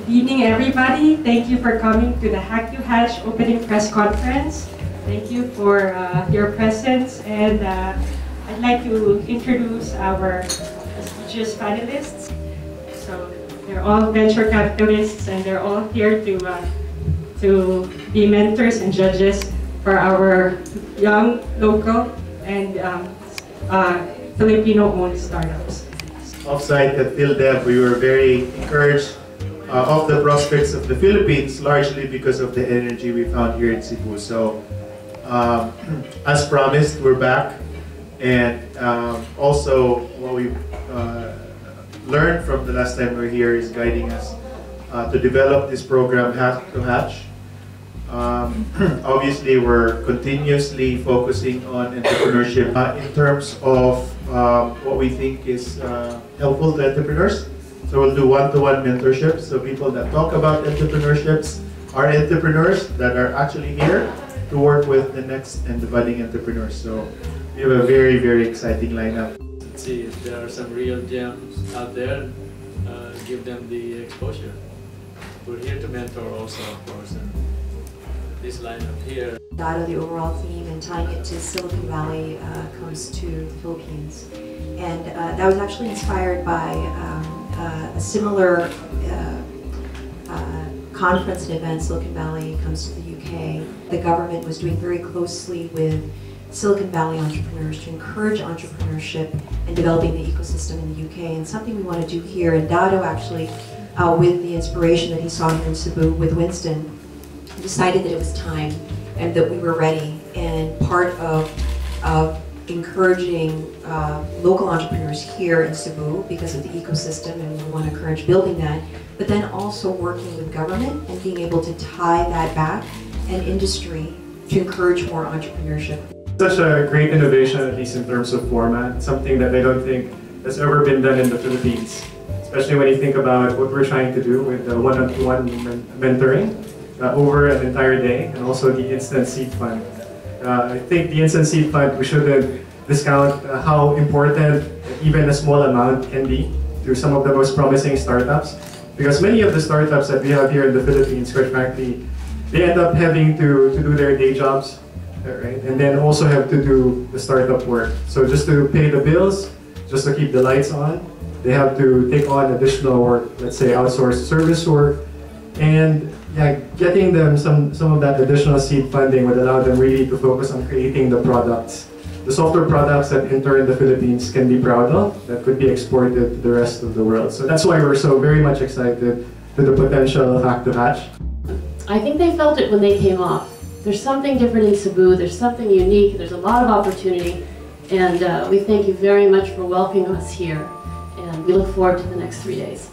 Good evening, everybody. Thank you for coming to the HACK2HATCH opening press conference. Thank you for your presence, and I'd like to introduce our prestigious panelists. So they're all venture capitalists, and they're all here to be mentors and judges for our young, local, and Filipino-owned startups. Offsite at PhilDev, we were very encouraged of the prospects of the Philippines, largely because of the energy we found here in Cebu. So, as promised, we're back, and also what we learned from the last time we were here is guiding us to develop this program, HACK2HATCH. Obviously, we're continuously focusing on entrepreneurship in terms of what we think is helpful to entrepreneurs. So we'll do one-to-one mentorship. So people that talk about entrepreneurships are entrepreneurs that are actually here to work with the next and the budding entrepreneurs. So we have a very, very exciting lineup. Let's see if there are some real gems out there. Give them the exposure. We're here to mentor also, of course. And this lineup here. Out of the overall theme and tying it to Silicon Valley comes to the Philippines. And that was actually inspired by a similar conference and event. Silicon Valley comes to the UK. The government was doing very closely with Silicon Valley entrepreneurs to encourage entrepreneurship and developing the ecosystem in the UK. And something we want to do here, and Dado actually, with the inspiration that he saw here in Cebu with Winston, decided that it was time and that we were ready. And part of encouraging local entrepreneurs here in Cebu because of the ecosystem, and we want to encourage building that, but then also working with government and being able to tie that back and industry to encourage more entrepreneurship. Such a great innovation, at least in terms of format, something that I don't think has ever been done in the Philippines, especially when you think about what we're trying to do with the one-on-one mentoring over an entire day, and also the instant seed fund. I think the instant seed fund, we shouldn't discount how important even a small amount can be to some of the most promising startups, because many of the startups that we have here in the Philippines, quite frankly, they end up having to do their day jobs, right? And then also have to do the startup work. So just to pay the bills, just to keep the lights on, they have to take on additional work, let's say outsourced service work, and yeah, getting them some of that additional seed funding would allow them really to focus on creating the products, the software products that in turn the Philippines can be proud of, that could be exported to the rest of the world. So that's why we're so very much excited to the potential of HACK2HATCH. I think they felt it when they came off. There's something different in Cebu, there's something unique, there's a lot of opportunity, and we thank you very much for welcoming us here, and we look forward to the next 3 days.